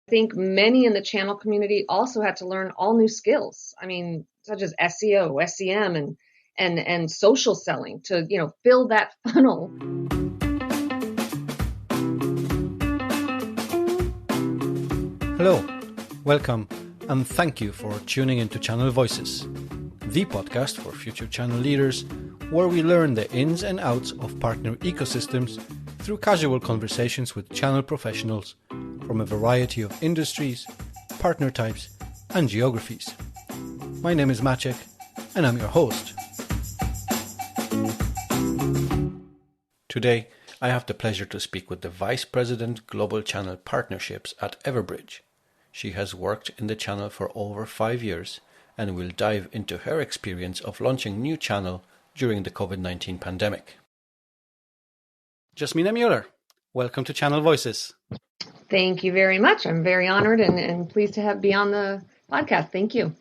think many in the channel community also had to learn all new skills. I mean, such as SEO, SEM, and social selling to, fill that funnel. Hello, welcome, and thank you for tuning into Channel Voices, the podcast for future channel leaders, where we learn the ins and outs of partner ecosystems through casual conversations with channel professionals from a variety of industries, partner types, and geographies. My name is Maciek, and I'm your host. Today, I have the pleasure to speak with the Vice President Global Channel Partnerships at Everbridge. She has worked in the channel for over 5 years and will dive into her experience of launching new channel during the COVID-19 pandemic. Jasmina Mueller, welcome to Channel Voices. Thank you very much. I'm very honored and pleased to be on the podcast. Thank you.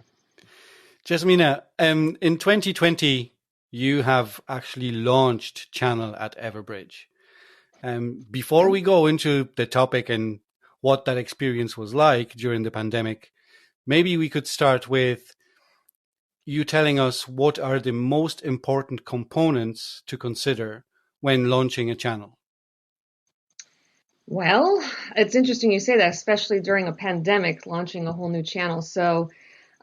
Jasmina, in 2020, you have actually launched channel at Everbridge. Before we go into the topic and what that experience was like during the pandemic, maybe we could start with you telling us what are the most important components to consider when launching a channel. Well, it's interesting you say that, especially during a pandemic, launching a whole new channel. So,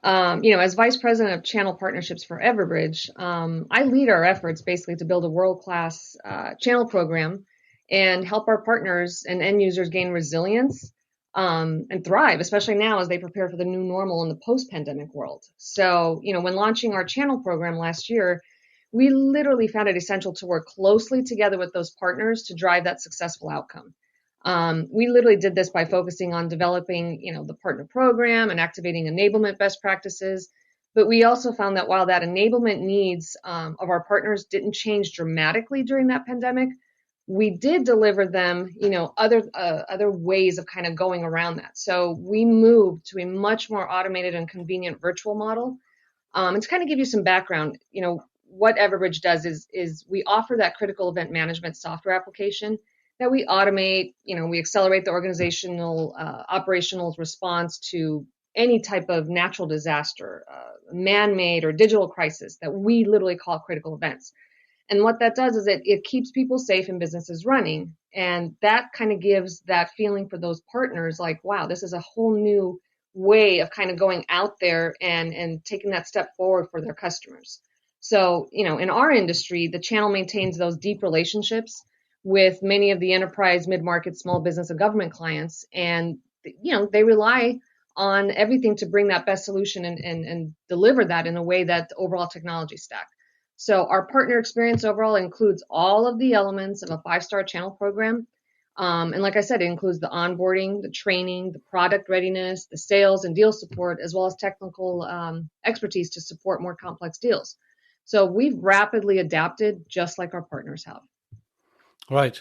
as Vice President of Channel Partnerships for Everbridge, I lead our efforts basically to build a world-class channel program and help our partners and end users gain resilience and thrive, especially now as they prepare for the new normal in the post-pandemic world. So, when launching our channel program last year, we literally found it essential to work closely together with those partners to drive that successful outcome. We literally did this by focusing on developing, the partner program and activating enablement best practices. But we also found that while that enablement needs of our partners didn't change dramatically during that pandemic, we did deliver them, other ways of kind of going around that. So we moved to a much more automated and convenient virtual model. And to kind of give you some background, what Everbridge does is we offer that critical event management software application that we automate. We accelerate the organizational operational response to any type of natural disaster, man-made or digital crisis that we literally call critical events. And what that does is it keeps people safe and businesses running. And that kind of gives that feeling for those partners like, wow, this is a whole new way of kind of going out there and taking that step forward for their customers. So, in our industry, the channel maintains those deep relationships with many of the enterprise, mid-market, small business, and government clients. And, they rely on everything to bring that best solution and deliver that in a way that the overall technology stack. So our partner experience overall includes all of the elements of a 5-star channel program. And like I said, it includes the onboarding, the training, the product readiness, the sales and deal support, as well as technical expertise to support more complex deals. So we've rapidly adapted just like our partners have. Right.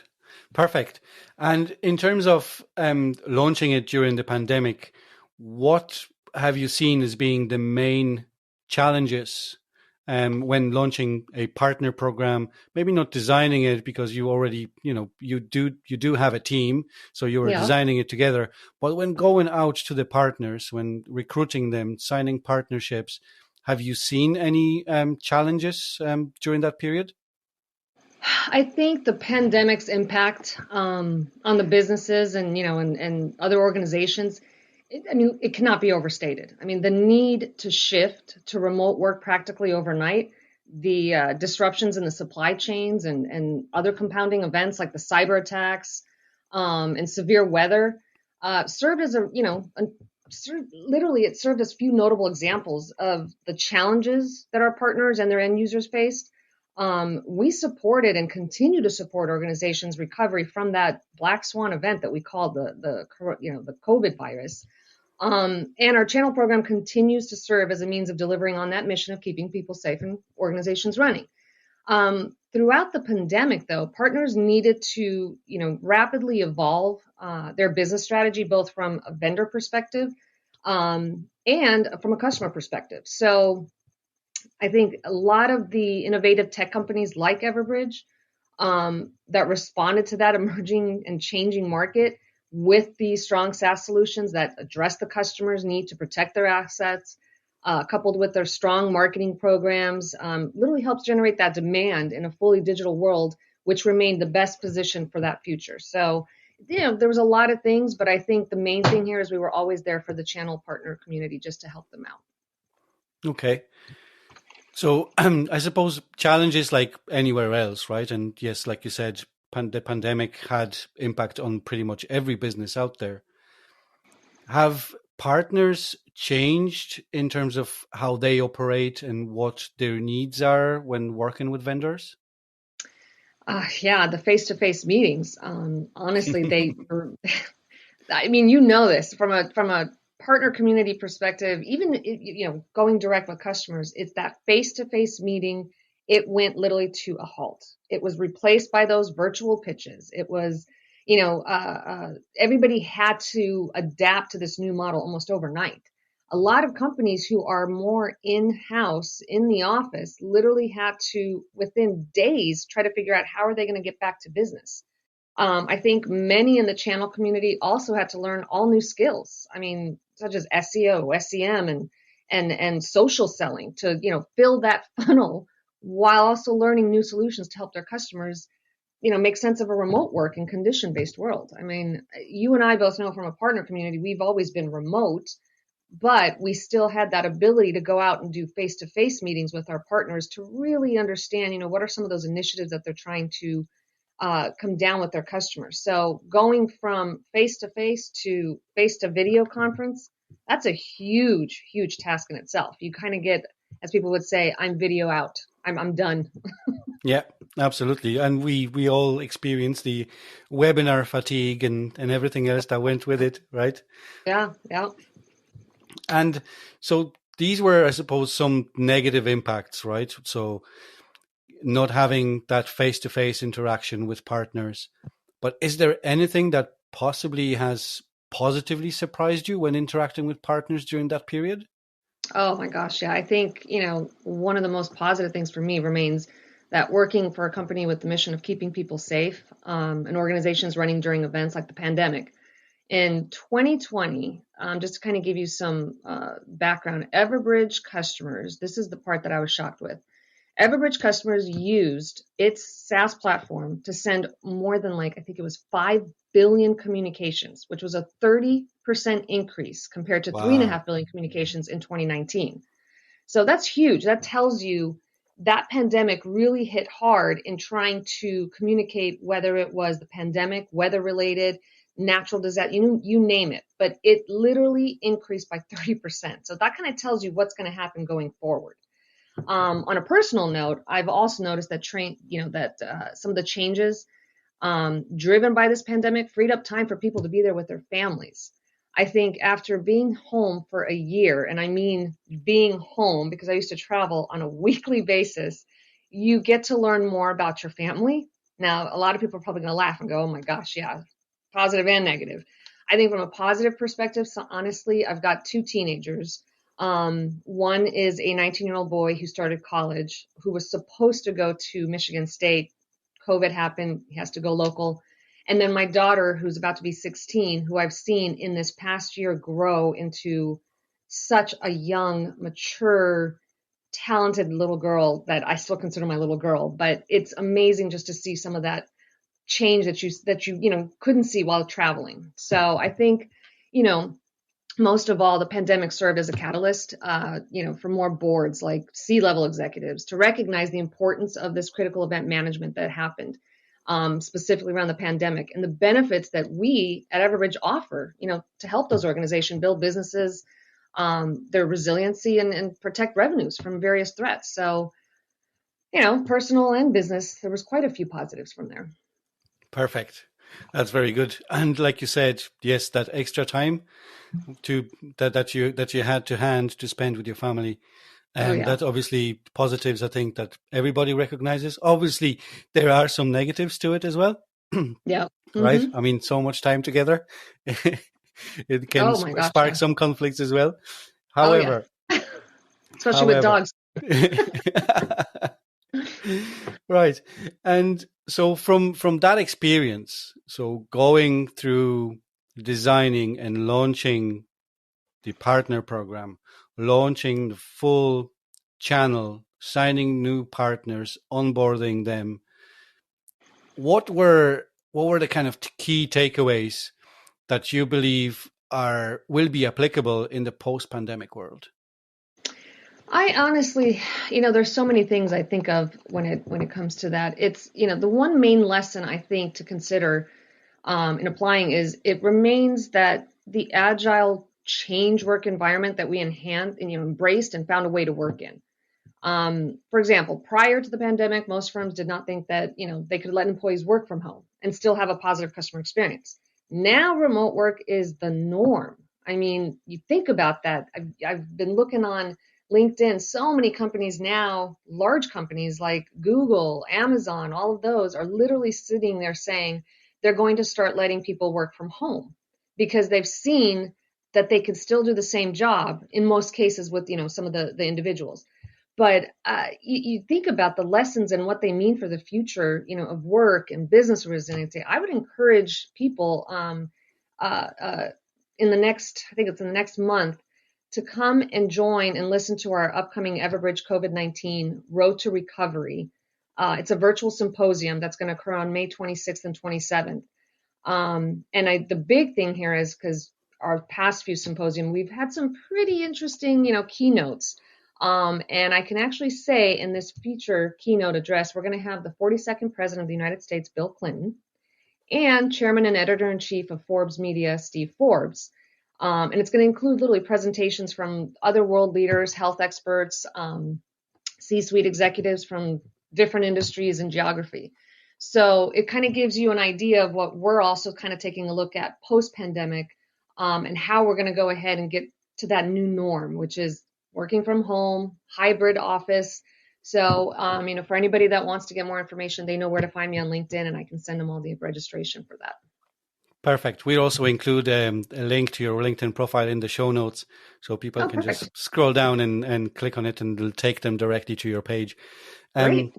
Perfect. And in terms of launching it during the pandemic, what have you seen as being the main challenges when launching a partner program? Maybe not designing it because you already, you do have a team, so you were designing it together. But when going out to the partners, when recruiting them, signing partnerships, have you seen any challenges during that period? I think the pandemic's impact on the businesses and and other organizations, it cannot be overstated. I mean, the need to shift to remote work practically overnight, the disruptions in the supply chains and other compounding events like the cyber attacks and severe weather served as literally it served as few notable examples of the challenges that our partners and their end users faced. We supported and continue to support organizations' recovery from that black swan event that we called the COVID virus. And our channel program continues to serve as a means of delivering on that mission of keeping people safe and organizations running. Throughout the pandemic, though, partners needed to, rapidly evolve their business strategy, both from a vendor perspective and from a customer perspective. So I think a lot of the innovative tech companies like Everbridge that responded to that emerging and changing market with these strong SaaS solutions that address the customer's need to protect their assets, coupled with their strong marketing programs, literally helps generate that demand in a fully digital world, which remained the best position for that future. So, there was a lot of things, but I think the main thing here is we were always there for the channel partner community just to help them out. Okay. So I suppose challenges like anywhere else, right? And yes, like you said, the pandemic had impact on pretty much every business out there. Have partners changed in terms of how they operate and what their needs are when working with vendors? Yeah, the face-to-face meetings. Honestly, they were. I mean, this from a partner community perspective. Even going direct with customers, it's that face-to-face meeting. It went literally to a halt. It was replaced by those virtual pitches. It was, everybody had to adapt to this new model almost overnight. A lot of companies who are more in-house in the office literally had to, within days, try to figure out how are they going to get back to business. I think many in the channel community also had to learn all new skills. I mean, such as SEO, SEM, and social selling to fill that funnel while also learning new solutions to help their customers make sense of a remote work and condition based world. I mean, you and I both know from a partner community we've always been remote, but we still had that ability to go out and do face to face meetings with our partners to really understand what are some of those initiatives that they're trying to come down with their customers. So going from face to video conference, that's a huge, huge task in itself. You kind of get, as people would say, I'm video out. I'm done. Yeah, absolutely. And we all experience the webinar fatigue and everything else that went with it, right? Yeah, yeah. And so these were, I suppose, some negative impacts, right? So not having that face-to-face interaction with partners. But is there anything that possibly has positively surprised you when interacting with partners during that period? Oh my gosh, yeah. I think, one of the most positive things for me remains that working for a company with the mission of keeping people safe, and organizations running during events like the pandemic. In 2020, just to kind of give you some background, Everbridge customers, this is the part that I was shocked with. Everbridge customers used its SaaS platform to send more than I think it was 5 billion communications, which was a 30% increase compared to Wow. 3.5 billion communications in 2019. So that's huge. That tells you that pandemic really hit hard in trying to communicate, whether it was the pandemic, weather related, natural disaster, you name it. But it literally increased by 30%. So that kind of tells you what's going to happen going forward. On a personal note, I've also noticed that some of the changes driven by this pandemic freed up time for people to be there with their families. I think after being home for a year, and I mean being home because I used to travel on a weekly basis, you get to learn more about your family. Now, a lot of people are probably going to laugh and go, oh my gosh, yeah, positive and negative. I think from a positive perspective, so honestly, I've got two teenagers. One is a 19-year-old boy who started college, who was supposed to go to Michigan State. COVID happened. He has to go local. And then my daughter, who's about to be 16, who I've seen in this past year grow into such a young, mature, talented little girl that I still consider my little girl. But it's amazing just to see some of that change that you couldn't see while traveling. So I think, you know, most of all, the pandemic served as a catalyst, for more boards like C-level executives to recognize the importance of this critical event management that happened, specifically around the pandemic, and the benefits that we at Everbridge offer, to help those organizations build businesses, their resiliency, and protect revenues from various threats. So, personal and business, there was quite a few positives from there. Perfect. That's very good. And like you said, yes, that extra time to that you had to hand to spend with your family. Oh yeah, That obviously positives I think that everybody recognizes. Obviously, there are some negatives to it as well, yeah. right? Hmm. I mean, so much time together, it can Oh my gosh, spark yeah. some conflicts as well. Oh yeah, However, especially with however, dogs. right. And so from that experience, so going through designing and launching the partner program, launching the full channel, signing new partners, onboarding them, what were the kind of key takeaways that you believe are will be applicable in the post-pandemic world? I honestly, there's so many things I think of when it comes to that. It's, the one main lesson I think to consider in applying is it remains that the agile change work environment that we enhanced and embraced and found a way to work in. For example, prior to the pandemic, most firms did not think that they could let employees work from home and still have a positive customer experience. Now, remote work is the norm. I mean, you think about that. I've been looking on LinkedIn. So many companies now, large companies like Google, Amazon, all of those are literally sitting there saying they're going to start letting people work from home because they've seen that they can still do the same job in most cases with some of the individuals. But you think about the lessons and what they mean for the future, of work and business resiliency. I would encourage people uh, uh, in the next, I think it's in the next month, to come and join and listen to our upcoming Everbridge COVID-19 Road to Recovery. It's a virtual symposium that's going to occur on May 26th and 27th. The big thing here is because our past few symposium, we've had some pretty interesting, keynotes. And I can actually say in this feature keynote address, we're going to have the 42nd President of the United States, Bill Clinton, and Chairman and Editor-in-Chief of Forbes Media, Steve Forbes. And it's going to include literally presentations from other world leaders, health experts, C-suite executives from different industries and geography. So it kind of gives you an idea of what we're also kind of taking a look at post-pandemic, and how we're going to go ahead and get to that new norm, which is working from home, hybrid office. So, for anybody that wants to get more information, they know where to find me on LinkedIn, and I can send them all the registration for that. Perfect. We'll also include a link to your LinkedIn profile in the show notes so people can Perfect. just scroll down and click on it and it'll take them directly to your page. Great.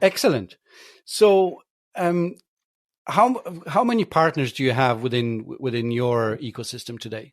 Excellent. So, how many partners do you have within your ecosystem today?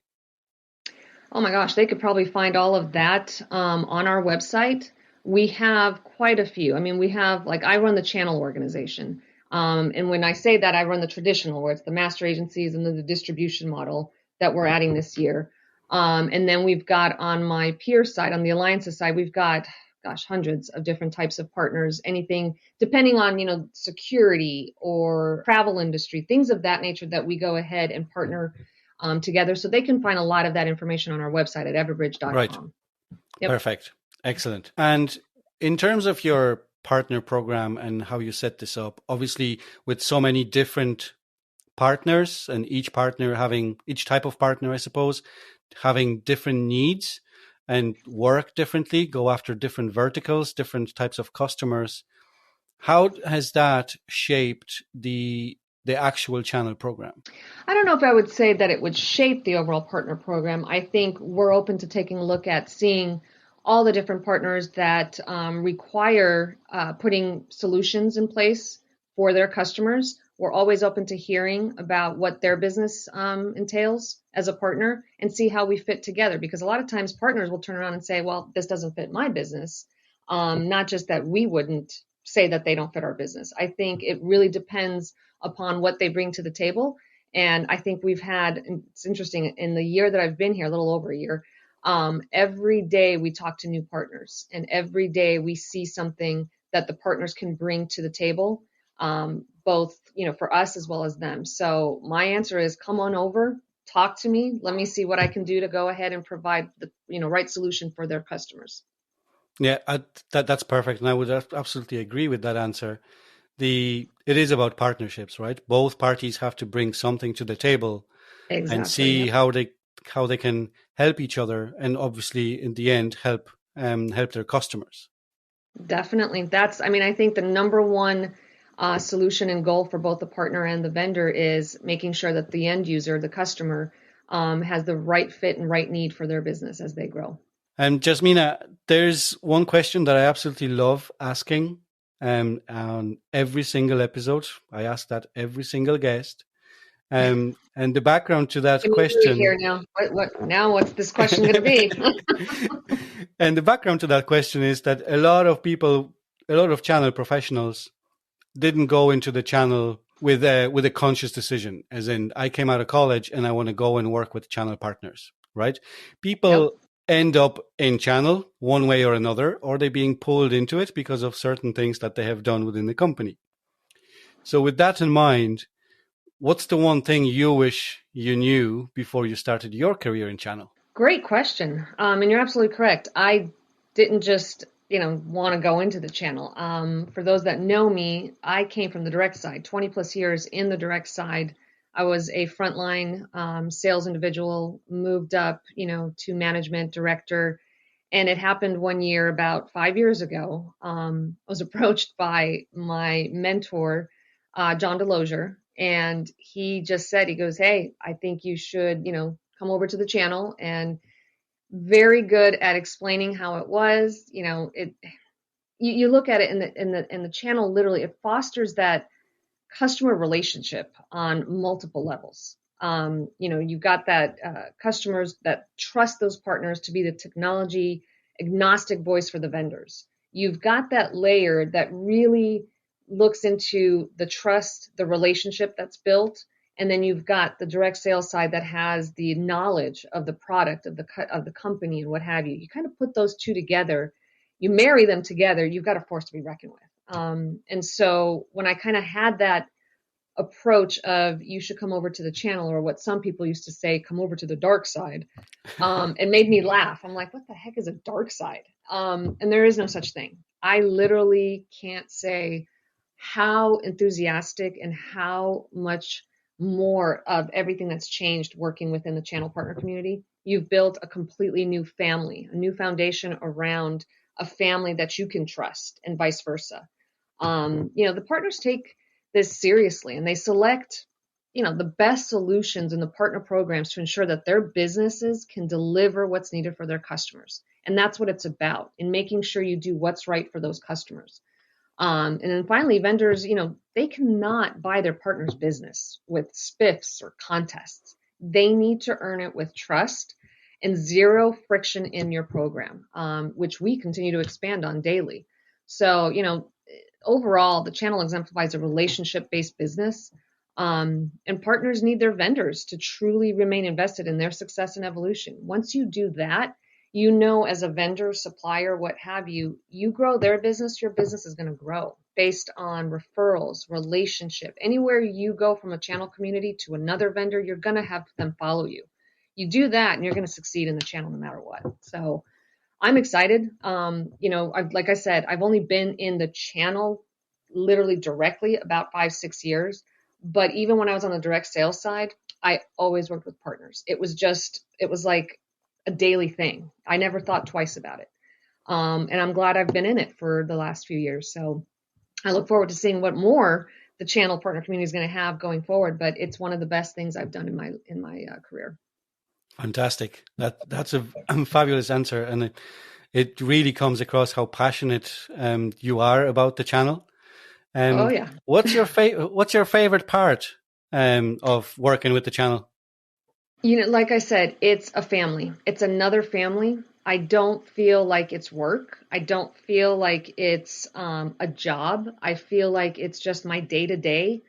Oh my gosh, they could probably find all of that on our website. We have quite a few. I mean, we have, like, I run the channel organization. And when I say that, I run the traditional, where it's the master agencies and the distribution model that we're adding this year. And then we've got on my peer side, on the alliances side, we've got, gosh, hundreds of different types of partners, anything depending on, security or travel industry, things of that nature that we go ahead and partner together. So they can find a lot of that information on our website at Right. everbridge.com. Yep. Perfect. Excellent. And in terms of your partner program and how you set this up, obviously with so many different partners and each type of partner, I suppose, having different needs and work differently, go after different verticals, different types of customers. How has that shaped the actual channel program? I don't know if I would say that it would shape the overall partner program. I think we're open to taking a look at seeing all the different partners that require putting solutions in place for their customers. We're always open to hearing about what their business entails as a partner and see how we fit together. Because a lot of times partners will turn around and say, well, this doesn't fit my business. Not just that we wouldn't say that they don't fit our business. I think it really depends upon what they bring to the table. And I think we've had, it's interesting, in the year that I've been here, a little over a year, every day we talk to new partners, and every day we see something that the partners can bring to the table, both, for us as well as them. So my answer is, come on over, talk to me. Let me see what I can do to go ahead and provide the, right solution for their customers. Yeah, that's perfect. And I would absolutely agree with that answer. It is about partnerships, right? Both parties have to bring something to the table and Exactly. see Yep. how they can help each other, and obviously in the end help their customers. Definitely. I think the number one solution and goal for both the partner and the vendor is making sure that the end user, the customer, has the right fit and right need for their business as they grow. And Jasmina, there's one question that I absolutely love asking on every single episode. I ask that every single guest. And the background to that Give me three question, here now. What's this question going to be? and the background to that question is that a lot of people, a lot of channel professionals didn't go into the channel with a conscious decision, as in I came out of college and I want to go and work with channel partners, right? Yep. People end up in channel one way or another, or they're being pulled into it because of certain things that they have done within the company. So with that in mind, what's the one thing you wish you knew before you started your career in channel? Great question. And you're absolutely correct. I didn't just, want to go into the channel. For those that know me, I came from the direct side, 20 plus years in the direct side. I was a frontline sales individual, moved up, to management director. And it happened one year about 5 years ago. I was approached by my mentor, John DeLozier, and he just said, he goes, "Hey, I think you should, come over to the channel." And very good at explaining how it was. You look at it in the channel, literally, it fosters that customer relationship on multiple levels. You've got that customers that trust those partners to be the technology agnostic voice for the vendors. You've got that layer that really looks into the trust, the relationship that's built, and then you've got the direct sales side that has the knowledge of the product of the company and what have you. You kind of put those two together, you marry them together, you've got a force to be reckoned with. And so when I kind of had that approach of you should come over to the channel, or what some people used to say, come over to the dark side, it made me laugh. I'm like, what the heck is a dark side? And there is no such thing. I literally can't say how enthusiastic and how much more of everything that's changed working within the channel partner community. You've built a completely new family, a new foundation around a family that you can trust, and vice versa. The partners take this seriously, and they select, the best solutions in the partner programs to ensure that their businesses can deliver what's needed for their customers. And that's what it's about, in making sure you do what's right for those customers. And then finally, vendors, they cannot buy their partner's business with spiffs or contests. They need to earn it with trust and zero friction in your program, which we continue to expand on daily. So, overall, the channel exemplifies a relationship-based business, and partners need their vendors to truly remain invested in their success and evolution. Once you do that, as a vendor, supplier, what have you, you grow their business, your business is going to grow based on referrals, relationship. Anywhere you go from a channel community to another vendor, you're going to have them follow you. You do that and you're going to succeed in the channel no matter what. So I'm excited. Like I said, I've only been in the channel literally directly about 5-6 years. But even when I was on the direct sales side, I always worked with partners. It was like a daily thing. I never thought twice about it. And I'm glad I've been in it for the last few years. So I look forward to seeing what more the channel partner community is going to have going forward. But it's one of the best things I've done in my career. Fantastic. That's a fabulous answer, and it really comes across how passionate you are about the channel. Oh yeah. What's your favorite part of working with the channel? Like I said, it's a family. It's another family. I don't feel like it's work. I don't feel like it's a job. I feel like it's just my day to day.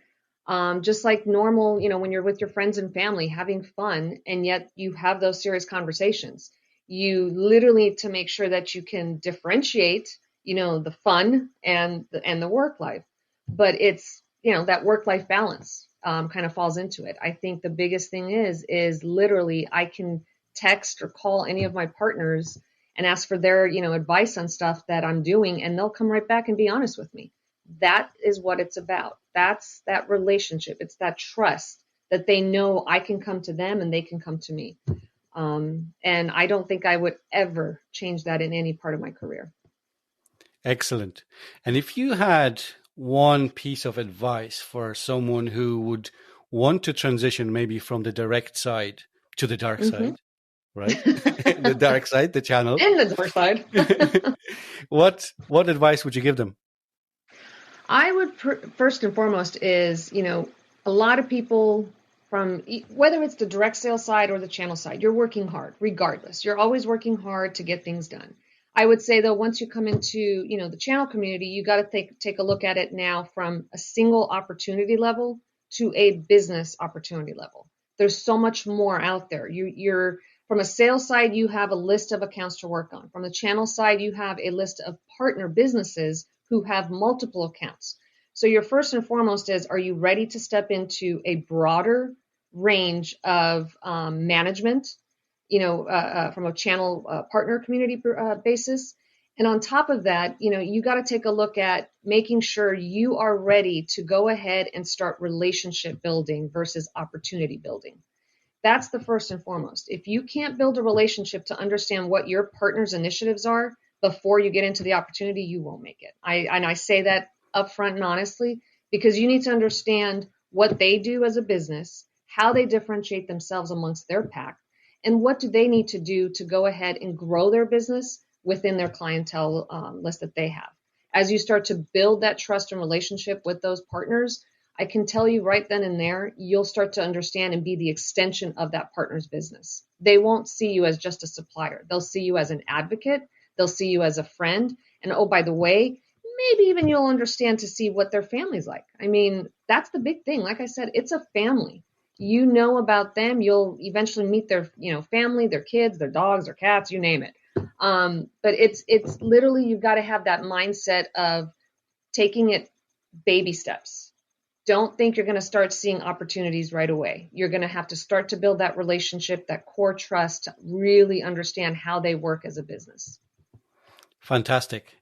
Just like normal, when you're with your friends and family having fun, and yet you have those serious conversations. You literally need to make sure that you can differentiate, the fun and the work life. But it's, that work life balance kind of falls into it. I think the biggest thing is literally I can text or call any of my partners and ask for their, advice on stuff that I'm doing, and they'll come right back and be honest with me. That is what it's about. That's that relationship. It's that trust that they know I can come to them and they can come to me. And I don't think I would ever change that in any part of my career. Excellent. And if you had one piece of advice for someone who would want to transition maybe from the direct side to the dark side, right? The dark side, the channel. And the dark side. What advice would you give them? I would first and foremost is, a lot of people from whether it's the direct sales side or the channel side, you're working hard regardless. You're always working hard to get things done. I would say though, once you come into, the channel community, you got to take a look at it now from a single opportunity level to a business opportunity level. There's so much more out there. You're from a sales side, you have a list of accounts to work on. From the channel side, you have a list of partner businesses who have multiple accounts. So your first and foremost is, are you ready to step into a broader range of management, from a channel partner community basis? And on top of that, you got to take a look at making sure you are ready to go ahead and start relationship building versus opportunity building. That's the first and foremost. If you can't build a relationship to understand what your partner's initiatives are before you get into the opportunity, you won't make it. I say that upfront and honestly, because you need to understand what they do as a business, how they differentiate themselves amongst their pack, and what do they need to do to go ahead and grow their business within their clientele list that they have. As you start to build that trust and relationship with those partners, I can tell you right then and there, you'll start to understand and be the extension of that partner's business. They won't see you as just a supplier. They'll see you as an advocate. They'll see you as a friend. And oh, by the way, maybe even you'll understand to see what their family's like. I mean, that's the big thing. Like I said, it's a family. You know about them. You'll eventually meet their, family, their kids, their dogs, their cats, you name it. But it's literally, you've got to have that mindset of taking it baby steps. Don't think you're going to start seeing opportunities right away. You're going to have to start to build that relationship, that core trust, to really understand how they work as a business. Fantastic.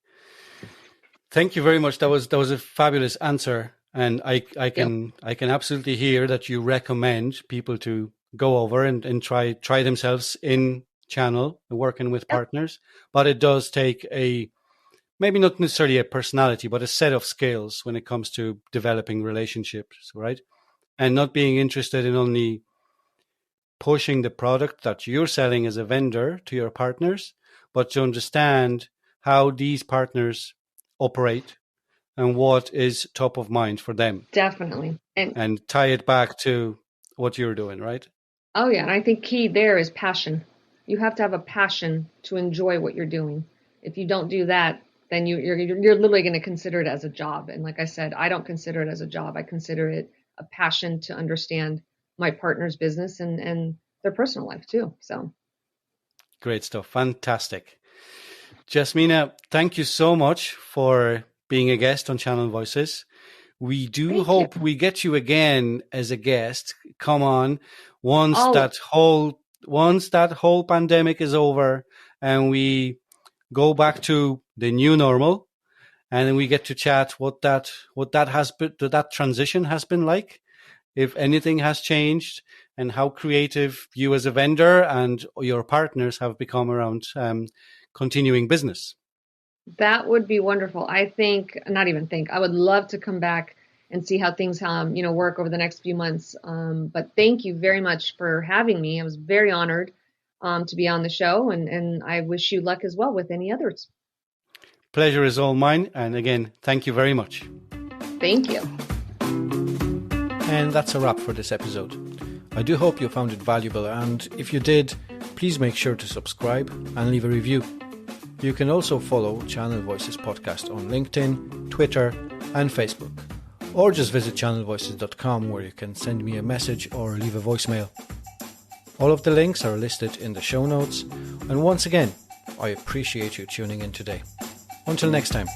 Thank you very much. That was a fabulous answer. And I can absolutely hear that you recommend people to go over and try themselves in channel, working with partners. But it does take maybe not necessarily a personality, but a set of skills when it comes to developing relationships, right? And not being interested in only pushing the product that you're selling as a vendor to your partners, but to understand how these partners operate and what is top of mind for them. Definitely. And tie it back to what you're doing, right? Oh, yeah. And I think key there is passion. You have to have a passion to enjoy what you're doing. If you don't do that, then you're literally going to consider it as a job. And like I said, I don't consider it as a job. I consider it a passion to understand my partner's business and their personal life too. So great stuff. Fantastic. Jasmina, thank you so much for being a guest on Channel Voices. We do hope we get you again as a guest. Come on, once that whole pandemic is over and we go back to the new normal, and then we get to chat what that transition has been like, if anything has changed, and how creative you as a vendor and your partners have become around continuing business. That would be wonderful. I would love to come back and see how things work over the next few months. But thank you very much for having me. I was very honored to be on the show, and I wish you luck as well with any others. Pleasure is all mine. And again, thank you very much. Thank you. And that's a wrap for this episode. I do hope you found it valuable, and if you did, please make sure to subscribe and leave a review. You can also follow Channel Voices Podcast on LinkedIn, Twitter and Facebook, or just visit channelvoices.com where you can send me a message or leave a voicemail. All of the links are listed in the show notes, and once again, I appreciate you tuning in today. Until next time.